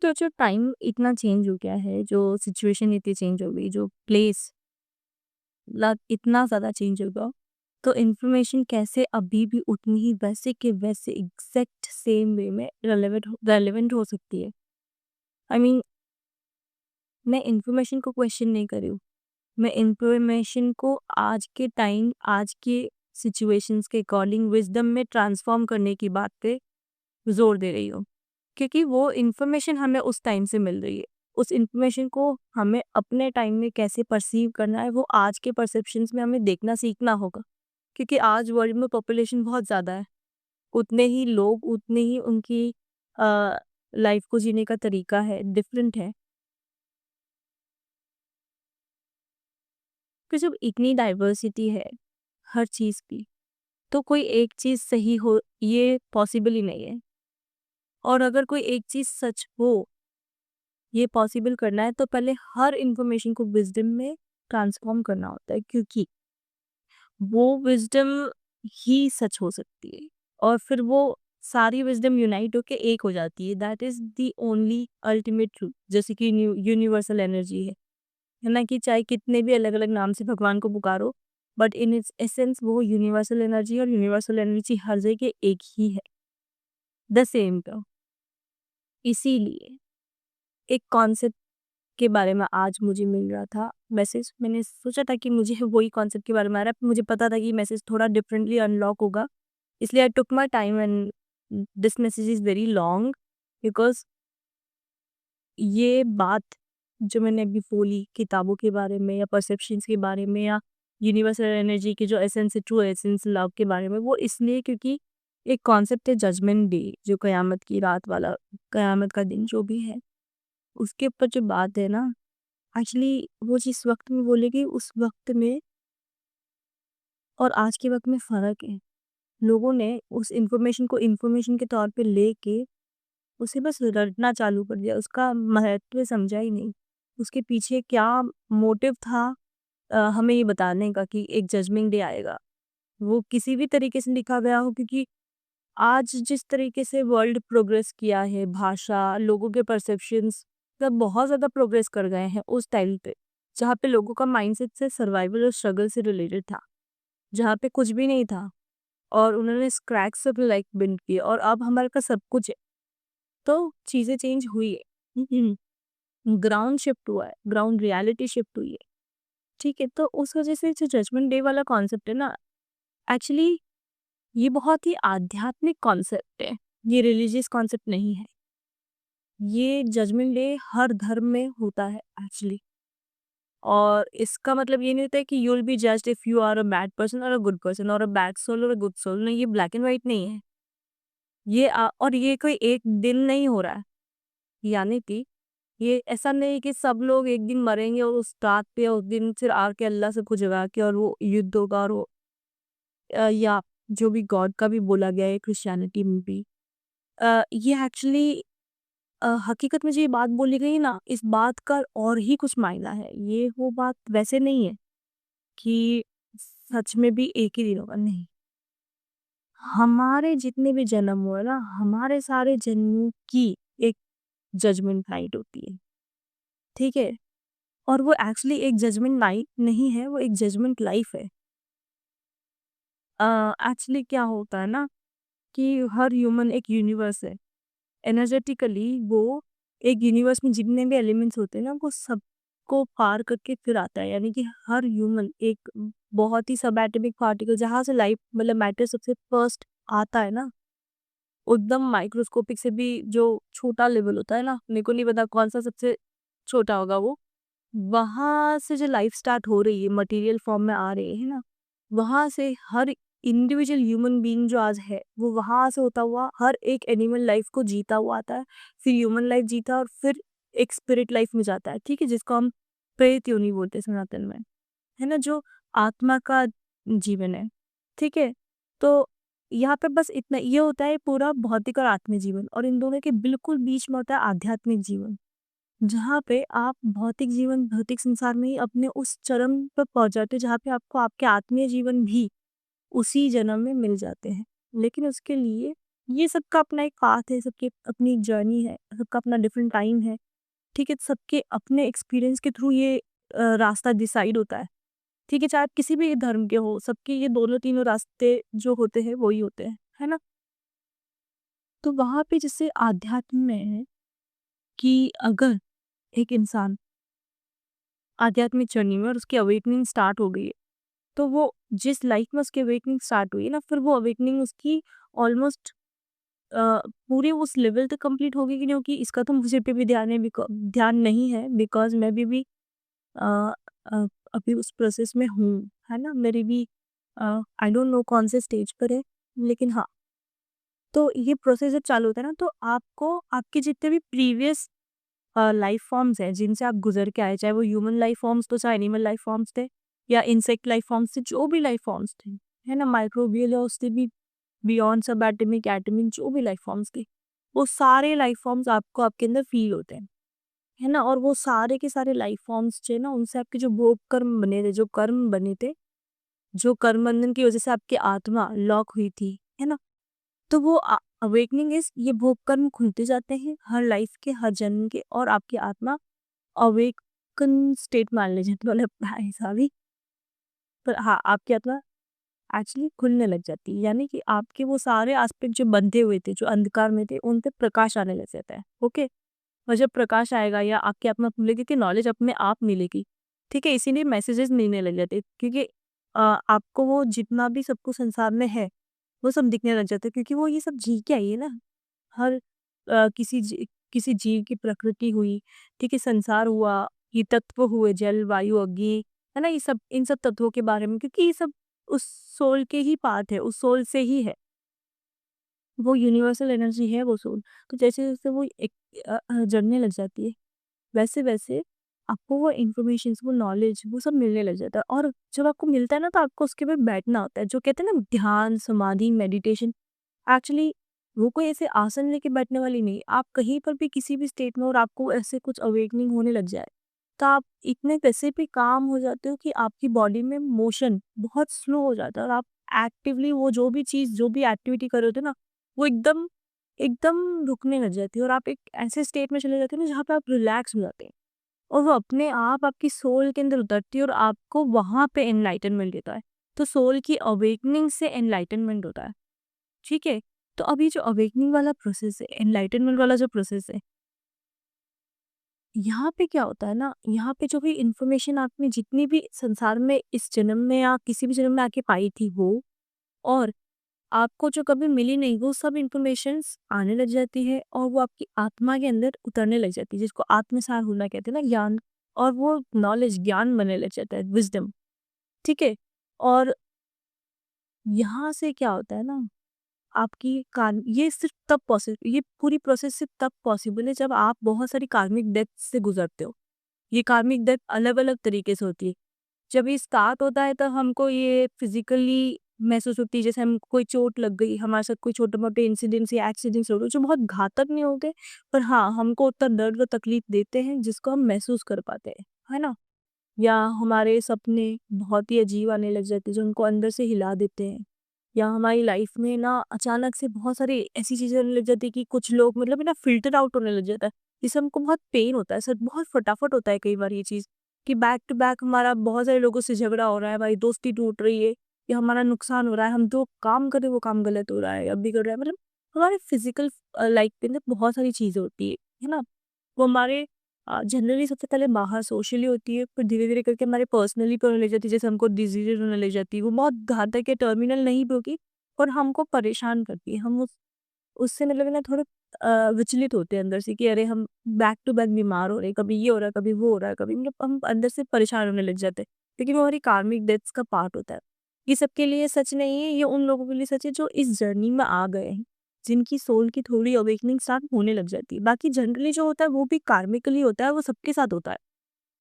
तो जो टाइम इतना चेंज हो गया है, जो सिचुएशन इतनी चेंज हो गई, जो प्लेस इतना ज़्यादा चेंज हो गया, तो इन्फॉर्मेशन कैसे अभी भी उतनी ही वैसे के वैसे एग्जैक्ट सेम वे में रेलेवेंट हो सकती है। आई I मीन mean, मैं इन्फॉर्मेशन को क्वेश्चन नहीं कर रही हूँ। मैं इन्फॉर्मेशन को आज के टाइम, आज के सिचुएशंस के अकॉर्डिंग विजडम में ट्रांसफॉर्म करने की बात पे जोर दे रही हूँ, क्योंकि वो इन्फॉर्मेशन हमें उस टाइम से मिल रही है। उस इन्फॉर्मेशन को हमें अपने टाइम में कैसे परसीव करना है, वो आज के परसेप्शंस में हमें देखना सीखना होगा। क्योंकि आज वर्ल्ड में पॉपुलेशन बहुत ज़्यादा है, उतने ही लोग, उतने ही उनकी लाइफ को जीने का तरीका है, डिफरेंट है। कि जब इतनी डाइवर्सिटी है हर चीज़ की, तो कोई एक चीज़ सही हो ये पॉसिबल ही नहीं है। और अगर कोई एक चीज़ सच हो, ये पॉसिबल करना है, तो पहले हर इन्फॉर्मेशन को विज़डम में ट्रांसफ़ॉर्म करना होता है, क्योंकि वो विज़डम ही सच हो सकती है। और फिर वो सारी विज़डम यूनाइट होके एक हो जाती है। That is the only ultimate truth. जैसे कि यूनिवर्सल एनर्जी है ना, कि चाहे कितने भी अलग-अलग नाम से भगवान को पुकारो, बट इन इट्स एसेंस वो यूनिवर्सल एनर्जी, और यूनिवर्सल एनर्जी हर जगह एक ही है, द सेम टर्म। इसीलिए एक कॉन्सेप्ट के बारे में आज मुझे मिल रहा था मैसेज। मैंने सोचा था कि मुझे वही कॉन्सेप्ट के बारे में आ रहा है। मुझे पता था कि मैसेज थोड़ा डिफरेंटली अनलॉक होगा, इसलिए I took my time and this message is very long, because ये बात जो मैंने अभी बोली किताबों के बारे में या परसेप्शंस के बारे में या यूनिवर्सल एनर्जी की जो एसेंस है, ट्रू एसेंस लव के बारे में, वो इसलिए क्योंकि एक कॉन्सेप्ट है जजमेंट डे, जो कयामत की रात वाला, कयामत का दिन जो भी है, उसके ऊपर जो बात है ना, एक्चुअली वो जिस वक्त में बोलेगी उस वक्त में और आज के वक्त में फ़र्क है। लोगों ने उस इन्फॉर्मेशन को इन्फॉर्मेशन के तौर पे लेके उसे बस रटना चालू कर दिया, उसका महत्व समझा ही नहीं। उसके पीछे क्या मोटिव था हमें ये बताने का कि एक जजमेंट डे आएगा। वो किसी भी तरीके से लिखा गया हो, क्योंकि आज जिस तरीके से वर्ल्ड प्रोग्रेस किया है, भाषा, लोगों के परसेप्शंस सब बहुत ज़्यादा प्रोग्रेस कर गए हैं उस टाइम पे, जहाँ पे लोगों का माइंडसेट से सर्वाइवल और स्ट्रगल से रिलेटेड था, जहाँ पे कुछ भी नहीं था और उन्होंने स्क्रैच से अपनी लाइफ बिल्ड की, और अब हमारे पास सब कुछ है। तो चीज़ें चेंज हुई है। ग्राउंड शिफ्ट हुआ है, ग्राउंड रियलिटी शिफ्ट हुई है। ठीक है, तो उस वजह से जो जजमेंट डे वाला कॉन्सेप्ट है ना, एक्चुअली ये बहुत ही आध्यात्मिक कॉन्सेप्ट है, ये रिलीजियस कॉन्सेप्ट नहीं है। ये जजमेंट डे हर धर्म में होता है एक्चुअली, और इसका मतलब ये नहीं होता है कि you will be judged if you are a bad person और अ गुड पर्सन, और अ बैड सोल और अ गुड सोल। नहीं, ये ब्लैक एंड व्हाइट नहीं है। ये और ये कोई एक दिन नहीं हो रहा है, यानी कि ये ऐसा नहीं है कि सब लोग एक दिन मरेंगे और उस रात पे उस दिन फिर आके अल्लाह से पूछेगा कि, और वो युद्ध होगा, और वो या जो भी गॉड का भी बोला गया है क्रिश्चियनिटी में भी, ये एक्चुअली हकीकत में जो ये बात बोली गई ना, इस बात का और ही कुछ मायना है। ये वो बात वैसे नहीं है कि सच में भी एक ही दिन होगा, नहीं। हमारे जितने भी जन्म हुए ना, हमारे सारे जन्मों की एक जजमेंट नाइट होती है, ठीक है? और वो एक्चुअली एक जजमेंट नाइट नहीं है, वो एक जजमेंट लाइफ है। एक्चुअली क्या होता है ना, कि हर ह्यूमन एक यूनिवर्स है। एनर्जेटिकली वो एक यूनिवर्स में जितने भी एलिमेंट्स होते हैं ना, वो सबको पार करके फिर आता है। यानी कि हर ह्यूमन एक बहुत ही सब एटॉमिक पार्टिकल, जहाँ से लाइफ मतलब मैटर सबसे फर्स्ट आता है ना, एकदम माइक्रोस्कोपिक से भी जो छोटा लेवल होता है ना, मेरे को नहीं पता कौन सा सबसे छोटा होगा वो, वहाँ से जो लाइफ स्टार्ट हो रही है, मटेरियल फॉर्म में आ रही है ना, वहाँ से हर इंडिविजुअल ह्यूमन बीइंग जो आज है, वो वहाँ से होता हुआ हर एक एनिमल लाइफ को जीता हुआ आता है, फिर ह्यूमन लाइफ जीता है और फिर एक स्पिरिट लाइफ में जाता है, ठीक है? जिसको हम प्रेत योनि बोलते हैं सनातन में, है ना? जो आत्मा का जीवन है, ठीक है? तो यहाँ पे बस इतना ये होता है पूरा भौतिक और आत्मिक जीवन, और इन दोनों के बिल्कुल बीच में होता है आध्यात्मिक जीवन। जहाँ पे आप भौतिक जीवन, भौतिक संसार में ही अपने उस चरम पर पहुँच जाते हो, जहाँ पे आपको आपके आत्मीय जीवन भी उसी जन्म में मिल जाते हैं। लेकिन उसके लिए ये सबका अपना एक पाथ है, सबकी अपनी एक जर्नी है, सबका अपना डिफरेंट टाइम है, ठीक है? सबके अपने एक्सपीरियंस के थ्रू ये रास्ता डिसाइड होता है, ठीक है? चाहे आप किसी भी धर्म के हो, सबके ये दोनों तीनों रास्ते जो होते हैं, वो ही होते हैं, है ना? तो वहाँ पे जैसे आध्यात्म में है कि अगर एक इंसान आध्यात्मिक जर्नी में और उसकी अवेकनिंग स्टार्ट हो गई है, तो वो जिस लाइफ में उसकी अवेकनिंग स्टार्ट हुई है ना, फिर वो अवेकनिंग उसकी ऑलमोस्ट पूरे उस लेवल तक कंप्लीट हो गई कि नहीं होगी, इसका तो मुझे पे भी ध्यान नहीं है, बिकॉज़ मैं भी अ अ, अभी उस प्रोसेस में हूँ, है ना? मेरी भी आई डोंट नो कौन से स्टेज पर है, लेकिन हाँ, तो ये प्रोसेस जब चालू होता है ना, तो आपको आपके जितने भी प्रीवियस लाइफ फॉर्म्स हैं जिनसे आप गुज़र के आए, चाहे वो ह्यूमन लाइफ फॉर्म्स तो चाहे एनिमल लाइफ फॉर्म्स थे या इंसेक्ट लाइफ फॉर्म्स थे, जो भी लाइफ फॉर्म्स थे, है ना? माइक्रोबियल या उससे भी बियॉन्ड सब एटॉमिक, एटॉमिक जो भी लाइफ फॉर्म्स थे, वो सारे लाइफ फॉर्म्स आपको आपके अंदर फ़ील होते हैं, है ना? और वो सारे के सारे लाइफ फॉर्म्स जो है ना, उनसे आपके जो भोग कर्म बने थे, जो कर्म बने थे, जो कर्म बंधन की वज़ह से आपकी आत्मा लॉक हुई थी, है ना? तो वो अवेकनिंग इज़ ये भोग कर्म खुलते जाते हैं हर लाइफ के, हर जन्म के, और आपकी आत्मा अवेकन स्टेट मान लीजिए तो मतलब ऐसा भी, पर हाँ, आपकी आत्मा एक्चुअली खुलने लग जाती है, यानी कि आपके वो सारे एस्पेक्ट जो बंधे हुए थे, जो अंधकार में थे, उन पे प्रकाश आने लग जाता है, ओके? और जब प्रकाश आएगा या आपकी आत्मा खुलेगी कि नॉलेज अपने आप मिलेगी, ठीक है? इसीलिए मैसेजेस मिलने लग जाते हैं, क्योंकि आपको वो जितना भी सब कुछ संसार में है, वो सब दिखने लग जाता है, क्योंकि वो ये सब जी के आई है ना। हर किसी जीव की प्रकृति हुई, ठीक है? संसार हुआ, ये तत्व हुए, जल, वायु, अग्नि, है ना? ये सब इन सब तत्वों के बारे में, क्योंकि ये सब उस सोल के ही पार्ट है, उस सोल से ही है। वो यूनिवर्सल एनर्जी है वो सोल। तो जैसे-जैसे वो जड़ने लग जाती है, वैसे-वैसे आपको वो इन्फॉर्मेशंस, वो नॉलेज, वो सब मिलने लग जाता है, और जब आपको मिलता है ना, तो आपको उसके ऊपर बैठना होता है। जो कहते हैं ना ध्यान, समाधि, मेडिटेशन, एक्चुअली वो कोई ऐसे आसन लेके बैठने वाली नहीं। आप कहीं पर भी किसी भी स्टेट में और आपको ऐसे कुछ अवेकनिंग होने लग जाए, तो आप इतने वैसे भी काम हो जाते हो कि आपकी बॉडी में मोशन बहुत स्लो हो जाता है, और आप एक्टिवली वो जो भी चीज़, जो भी एक्टिविटी कर रहे होते हो ना, वो एकदम एकदम रुकने लग जाती है, और आप एक ऐसे स्टेट में चले जाते हो ना, जहाँ पे आप रिलैक्स हो जाते हैं, और वो अपने आप आपकी सोल के अंदर उतरती है और आपको वहाँ पे एनलाइटनमेंट देता है। तो सोल की अवेकनिंग से एनलाइटनमेंट होता है, ठीक है? तो अभी जो अवेकनिंग वाला प्रोसेस है, एनलाइटनमेंट वाला जो प्रोसेस है, यहाँ पे क्या होता है ना, यहाँ पे जो भी इन्फॉर्मेशन आपने जितनी भी संसार में इस जन्म में या किसी भी जन्म में आके पाई थी वो, और आपको जो कभी मिली नहीं, वो सब इन्फॉर्मेशंस आने लग जाती है, और वो आपकी आत्मा के अंदर उतरने लग जाती है, जिसको आत्मसार होना कहते हैं ना, ज्ञान, और वो नॉलेज ज्ञान बनने लग जाता है, विज़डम, ठीक है? और यहाँ से क्या होता है ना, आपकी कान ये सिर्फ़ तब पॉसिबल, ये पूरी प्रोसेस सिर्फ़ तब पॉसिबल है जब आप बहुत सारी कार्मिक डेप्थ्स से गुज़रते हो। ये कार्मिक डेप्थ अलग-अलग तरीके से होती है। जब ये स्टार्ट होता है, तब हमको ये फिज़िकली महसूस होती है, जैसे हम कोई चोट लग गई, हमारे साथ कोई छोटे-मोटे इंसिडेंट्स या एक्सीडेंट्स हो गए जो बहुत घातक नहीं होते, पर हाँ, हमको उतना दर्द व तकलीफ़ देते हैं जिसको हम महसूस कर पाते हैं, है ना? या हमारे सपने बहुत ही अजीब आने लग जाते हैं जो उनको अंदर से हिला देते हैं, या हमारी लाइफ में ना अचानक से बहुत सारी ऐसी चीज़ें होने लग जाती है कि कुछ लोग मतलब है ना फ़िल्टर आउट होने लग जाता है, जिससे हमको बहुत पेन होता है, सर बहुत फटाफट होता है कई बार ये चीज़, कि बैक टू बैक हमारा बहुत सारे लोगों से झगड़ा हो रहा है, हमारी दोस्ती टूट रही है, या हमारा नुकसान हो रहा है, हम जो काम कर रहे हैं वो काम गलत हो रहा है, अब भी कर रहा है, मतलब हमारे फिजिकल लाइफ के अंदर बहुत सारी चीज़ें होती है ना? वो हमारे जनरली सबसे पहले बाहर सोशली होती है, फिर धीरे-धीरे करके हमारे पर्सनली पे होने लग जाती है, जैसे हमको डिज़ीज़ेज़ होने लग जाती है, वो बहुत घातक या टर्मिनल नहीं भी होगी, और हमको परेशान करती है। हम उससे मतलब है ना थोड़े विचलित होते हैं अंदर से, कि अरे हम बैक टू बैक बीमार हो रहे हैं, कभी ये हो रहा है, कभी वो हो रहा है, कभी मतलब हम अंदर से परेशान होने लग जाते हैं, क्योंकि वो हमारी कार्मिक डेथ्स का पार्ट होता है। ये सबके लिए सच नहीं है, ये उन लोगों के लिए सच है जो इस जर्नी में आ गए हैं, जिनकी सोल की थोड़ी अवेकनिंग स्टार्ट होने लग जाती है। बाकी जनरली जो होता है वो भी कार्मिकली होता है, वो सबके साथ होता है,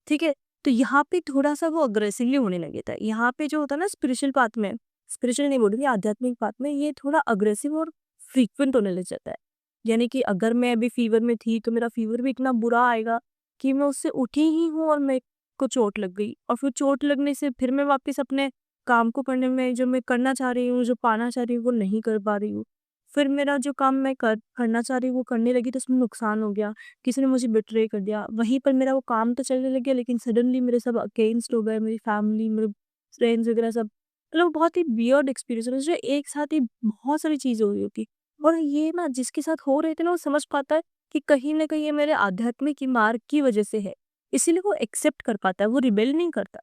ठीक है? तो यहाँ पे थोड़ा-सा वो अग्रेसिवली होने लग जाता है। यहाँ पे जो होता है ना स्पिरिचुअल पाथ में, स्पिरिचुअल नहीं बोलूँगी, आध्यात्मिक पाथ में ये थोड़ा अग्रेसिव और फ्रीक्वेंट होने लग जाता है। यानी कि अगर मैं अभी फ़ीवर में थी, तो मेरा फ़ीवर भी इतना बुरा आएगा कि मैं उससे उठी ही हूँ और मेरे को चोट लग गई, और फिर चोट लगने से फिर मैं वापस अपने काम को करने में, जो मैं करना चाह रही हूँ, जो पाना चाह रही हूँ, वो नहीं कर पा रही हूँ। फिर मेरा जो काम मैं करना चाह रही हूँ वो करने लगी तो उसमें नुकसान हो गया, किसी ने मुझे बिट्रे कर दिया। वहीं पर मेरा वो काम तो चलने लग गया लेकिन सडनली मेरे सब अगेंस्ट हो गए, मेरी फैमिली, मेरे फ्रेंड्स वगैरह सब। मतलब बहुत ही वियर्ड एक्सपीरियंस है, मुझे एक साथ ही बहुत सारी चीज़ें हो रही होती। और ये ना जिसके साथ हो रहे थे ना वो समझ पाता है कि कहीं न कहीं ये मेरे आध्यात्मिक मार्ग की वजह से है। इसीलिए वो एक्सेप्ट कर पाता है, वो रिबेल नहीं करता,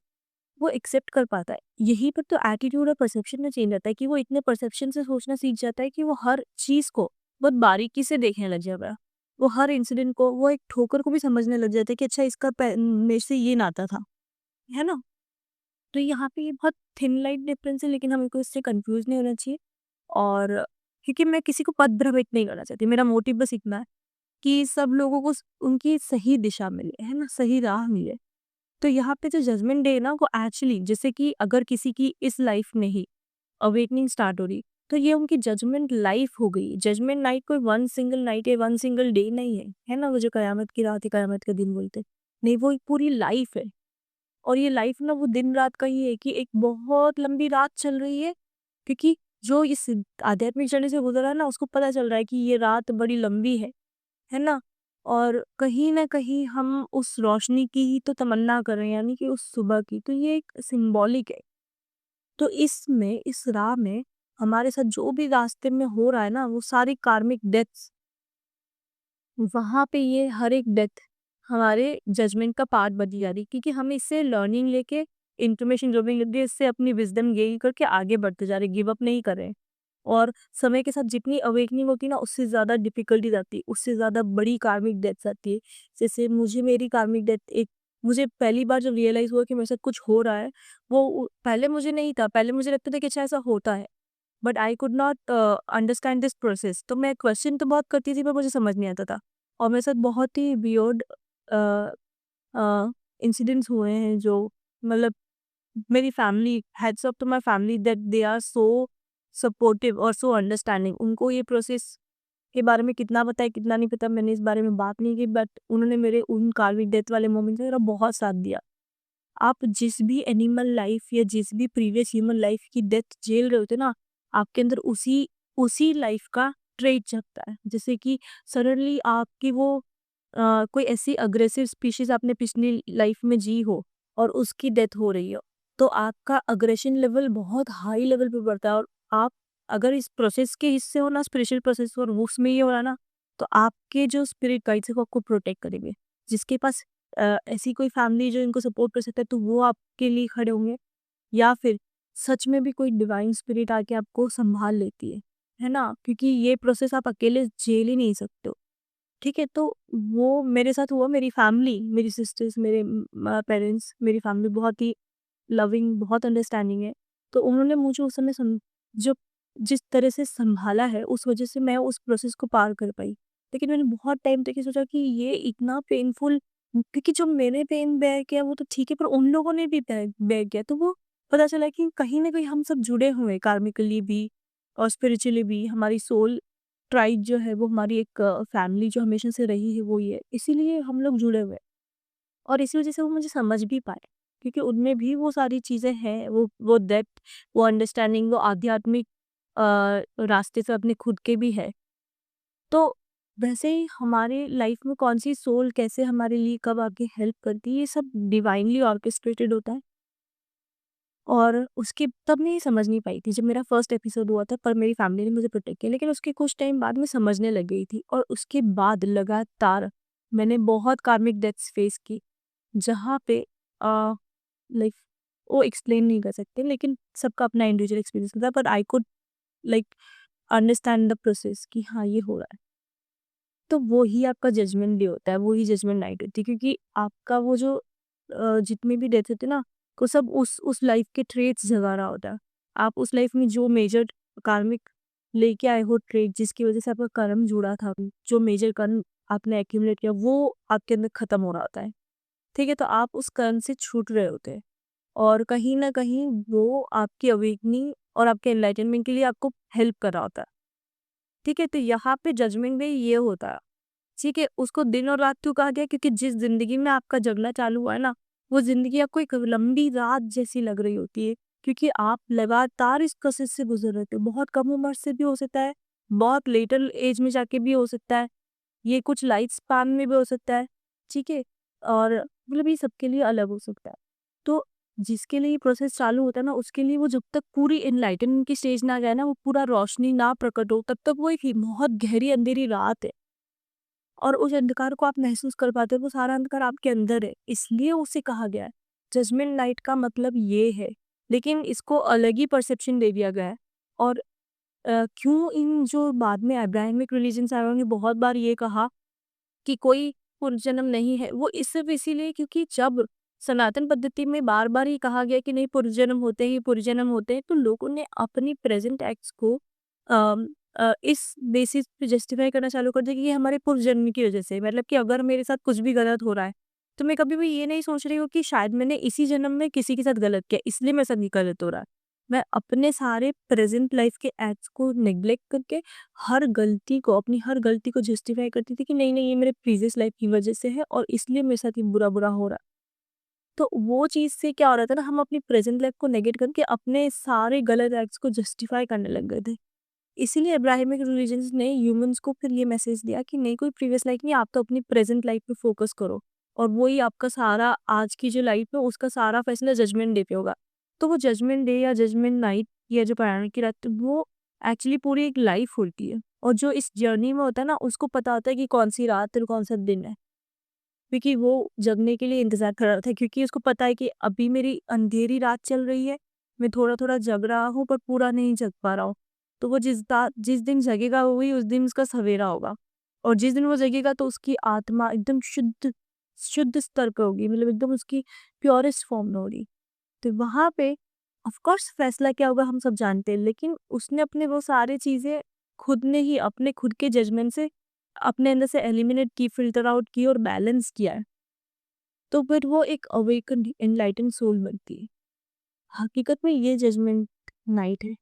वो एक्सेप्ट कर पाता है। यहीं पर तो एटीट्यूड और परसेप्शन में चेंज आता है कि वो इतने परसेप्शन से सोचना सीख जाता है कि वो हर चीज़ को बहुत बारीकी से देखने लग जाता है। वो हर इंसिडेंट को, वो एक ठोकर को भी समझने लग जाता है कि अच्छा इसका मेरे से ये नाता था, है ना? तो यहाँ पे ये बहुत थिन लाइट डिफरेंस है लेकिन हमें को इससे कंफ्यूज नहीं होना चाहिए। और क्योंकि मैं किसी को पथभ्रमित नहीं करना चाहती, मेरा मोटिव बस इतना है कि सब लोगों को उनकी सही दिशा मिले, है ना? सही राह मिले। तो यहाँ पे जो जजमेंट डे है ना वो एक्चुअली जैसे कि अगर किसी की इस लाइफ में ही अवेकनिंग स्टार्ट हो रही तो ये उनकी जजमेंट लाइफ हो गई। जजमेंट नाइट कोई वन सिंगल नाइट या वन सिंगल डे नहीं है ना? वो जो कयामत की रात है, कयामत का दिन बोलते, नहीं वो एक पूरी लाइफ है। और ये लाइफ ना वो दिन रात का ही है कि एक बहुत लंबी रात चल रही है, क्योंकि जो इस आध्यात्मिक जर्नी से गुजरा है ना उसको पता चल रहा है कि ये रात बड़ी लंबी है ना? और कहीं न कहीं हम उस रोशनी की ही तो तमन्ना कर रहे हैं, यानी कि उस सुबह की, तो ये एक सिंबॉलिक है। तो इसमें, इस राह में हमारे साथ जो भी रास्ते में हो रहा है ना, वो सारी कार्मिक डेथ्स, वहाँ पे ये हर एक डेथ हमारे जजमेंट का पार्ट बनी जा रही है, क्योंकि हम इससे लर्निंग लेके, इन्फॉर्मेशन जो भी लग रही है, इससे अपनी विज़डम गेन करके आगे बढ़ते जा रहे हैं, गिव अप नहीं कर रहे हैं। और समय के साथ जितनी अवेकनिंग होती है ना, उससे ज़्यादा डिफ़िकल्टीज़ आती है, उससे ज़्यादा बड़ी कार्मिक डेथ्स आती है। जैसे मुझे मेरी कार्मिक डेथ एक, मुझे पहली बार जब रियलाइज़ हुआ कि मेरे साथ कुछ हो रहा है, वो पहले मुझे नहीं था, पहले मुझे लगता था कि अच्छा ऐसा होता है, but I could not understand this process. तो मैं क्वेश्चन तो बहुत करती थी पर मुझे समझ नहीं आता था। और मेरे साथ बहुत ही वियर्ड अ इंसिडेंट्स हुए हैं जो, मतलब मेरी family, hats off to my family that they are so supportive और सो अंडरस्टैंडिंग। उनको ये प्रोसेस के बारे में कितना पता है कितना नहीं पता, मैंने इस बारे में बात नहीं की, बट उन्होंने मेरे उन कार्मिक डेथ वाले मोमेंट में मेरा बहुत साथ दिया। आप जिस भी एनिमल लाइफ या जिस भी प्रीवियस ह्यूमन लाइफ की डेथ झेल रहे होते ना, आपके अंदर उसी उसी लाइफ का ट्रेट जगता है। जैसे कि सडनली आपकी वो कोई ऐसी अग्रेसिव स्पीशीज आपने पिछली लाइफ में जी हो और उसकी डेथ हो रही हो, तो आपका अग्रेशन लेवल बहुत हाई लेवल पे बढ़ता है। और आप अगर इस प्रोसेस के हिस्से हो ना, स्पिरिचुअल प्रोसेस, और वो उसमें ये हो रहा है ना, तो आपके जो स्पिरिट गाइड्स है वो आपको प्रोटेक्ट करेंगे। जिसके पास ऐसी कोई फैमिली जो इनको सपोर्ट कर सकता है तो वो आपके लिए खड़े होंगे, या फिर सच में भी कोई डिवाइन स्पिरिट आके आपको संभाल लेती है ना? क्योंकि ये प्रोसेस आप अकेले झेल ही नहीं सकते हो। ठीक है, तो वो मेरे साथ हुआ। मेरी फैमिली, मेरी सिस्टर्स, मेरे पेरेंट्स, मेरी फैमिली बहुत ही लविंग, बहुत अंडरस्टैंडिंग है। तो उन्होंने मुझे उस समय जो जिस तरह से संभाला है, उस वजह से मैं उस प्रोसेस को पार कर पाई। लेकिन मैंने बहुत टाइम तक ये सोचा कि ये इतना पेनफुल, क्योंकि जो मैंने पेन बेयर किया वो तो ठीक है, पर उन लोगों ने भी बेयर बेयर किया, तो वो पता चला कि कहीं न कहीं हम सब जुड़े हुए हैं कार्मिकली भी और स्पिरिचुअली भी। हमारी सोल ट्राइब जो है वो हमारी एक फैमिली जो हमेशा से रही है वो ही है। इसीलिए हम लोग जुड़े हुए हैं। और इसी वजह से वो मुझे समझ भी पाए, क्योंकि उनमें भी वो सारी चीज़ें हैं, वो डेप्थ, वो अंडरस्टैंडिंग, वो आध्यात्मिक अ, रास्ते से अपने खुद के भी है। तो वैसे ही हमारे लाइफ में कौन-सी सोल कैसे हमारे लिए कब आके हेल्प करती है, ये सब डिवाइनली ऑर्केस्ट्रेटेड होता है। और उसके तब मैं ये समझ नहीं पाई थी जब मेरा फर्स्ट एपिसोड हुआ था, पर मेरी फैमिली ने मुझे प्रोटेक्ट किया। लेकिन उसके कुछ टाइम बाद मैं समझने लग गई थी, और उसके बाद लगातार मैंने बहुत कार्मिक डेथ्स फेस की, जहाँ पे लाइक वो एक्सप्लेन नहीं कर सकते, लेकिन सबका अपना इंडिविजुअल एक्सपीरियंस होता है, पर I could like understand the process कि हाँ ये हो रहा है। तो वो ही आपका जजमेंट डे होता है, वो ही जजमेंट नाइट होती है, क्योंकि आपका वो जो जितने भी डेथ होते हैं ना, वो सब उस लाइफ के ट्रेट्स जगा रहा होता है। आप उस लाइफ में जो मेजर कार्मिक लेके आए हो ट्रेट, जिसकी वजह से आपका कर्म जुड़ा था, जो मेजर कर्म आपने एक्यूमुलेट किया, वो आपके अंदर खत्म हो रहा होता है। ठीक है, तो आप उस कर्म से छूट रहे होते हैं, और कहीं न कहीं वो आपकी अवेकनिंग और आपके एनलाइटनमेंट के लिए आपको हेल्प कर रहा होता है। ठीक है, तो यहाँ पे जजमेंट में ये होता है। ठीक है, उसको दिन और रात क्यों कहा गया? क्योंकि जिस ज़िंदगी में आपका जगना चालू हुआ है ना, वो ज़िंदगी आपको एक लंबी रात जैसी लग रही होती है, क्योंकि आप लगातार इस प्रोसेस से गुज़र रहे थे। बहुत कम उम्र से भी हो सकता है, बहुत लेटर एज में जाके भी हो सकता है, ये कुछ लाइफ स्पैन में भी हो सकता है, ठीक है? और मतलब ये सबके लिए अलग हो सकता है। तो जिसके लिए ये प्रोसेस चालू होता है ना, उसके लिए वो जब तक पूरी एनलाइटनमेंट की स्टेज ना जाए ना, वो पूरा रोशनी ना प्रकट हो, तब तक वो एक बहुत गहरी अंधेरी रात है। और उस अंधकार को आप महसूस कर पाते हो, वो सारा अंधकार आपके अंदर है, इसलिए उसे कहा गया है। जजमेंट नाइट का मतलब ये है, लेकिन इसको अलग ही परसेप्शन दे दिया गया है। और क्यों इन जो बाद में अब्राहमिक रिलीजन्स आए उन्होंने बहुत बार ये कहा कि कोई पुनर्जन्म नहीं है, वो इस सिर्फ इसीलिए क्योंकि जब सनातन पद्धति में बार-बार ये कहा गया कि नहीं पुनर्जन्म होते हैं, ये पुनर्जन्म होते हैं, तो लोगों ने अपनी प्रेज़ेंट एक्ट्स को अम इस बेसिस पे जस्टिफ़ाई करना चालू कर दिया कि ये हमारे पुनर्जन्म की वज़ह से है। मतलब कि अगर मेरे साथ कुछ भी गलत हो रहा है, तो मैं कभी भी ये नहीं सोच रही हूँ कि शायद मैंने इसी जन्म में किसी के साथ गलत किया, इसलिए मेरे साथ ये गलत हो रहा है। मैं अपने सारे प्रेज़ेंट लाइफ़ के एक्ट्स को नेग्लेक्ट करके अपनी हर गलती को जस्टिफ़ाई करती थी कि नहीं-नहीं ये मेरे प्रीवियस लाइफ़ की वज़ह से है और इसलिए मेरे साथ ये बुरा-बुरा हो रहा है। तो वो चीज़ से क्या हो रहा था ना, हम अपनी प्रेज़ेंट लाइफ़ को नेगेट करके अपने सारे गलत एक्ट्स को जस्टिफ़ाई करने लग गए थे। इसीलिए अब्राहमिक रिलीजन्स ने ह्यूमन्स को फिर ये मैसेज दिया कि नहीं कोई प्रीवियस लाइफ़ नहीं, आप तो अपनी प्रेज़ेंट लाइफ़ पे फ़ोकस करो और वही आपका सारा आज की जो लाइफ़ है उसका सारा फ़ैसला जजमेंट डे पे होगा। तो वो जजमेंट डे या जजमेंट नाइट या जो पराणा की रात वो एक्चुअली पूरी एक लाइफ़ होती है और जो इस जर्नी में होता है ना उसको पता होता है कि कौन-सी रात और कौन-सा दिन है। क्योंकि वो जगने के लिए इंतज़ार कर रहा था क्योंकि उसको पता है कि अभी मेरी अंधेरी रात चल रही है, मैं थोड़ा-थोड़ा जग रहा हूँ पर पूरा नहीं जग पा रहा हूँ। तो वो जिस दिन जगेगा वही उस दिन उसका सवेरा होगा और जिस दिन वो जगेगा तो उसकी आत्मा एकदम शुद्ध शुद्ध स्तर पे होगी, मतलब एकदम उसकी प्योरेस्ट फॉर्म में होगी। तो वहाँ पे ऑफ कोर्स फैसला क्या होगा हम सब जानते हैं, लेकिन उसने अपने वो सारी चीज़ें खुद ने ही अपने खुद के जजमेंट से अपने अंदर से एलिमिनेट की, फ़िल्टर आउट की और बैलेंस किया है। तो फिर वो एक अवेकन्ड एनलाइटेंड सोल बनती है। हकीकत में ये जजमेंट नाइट है।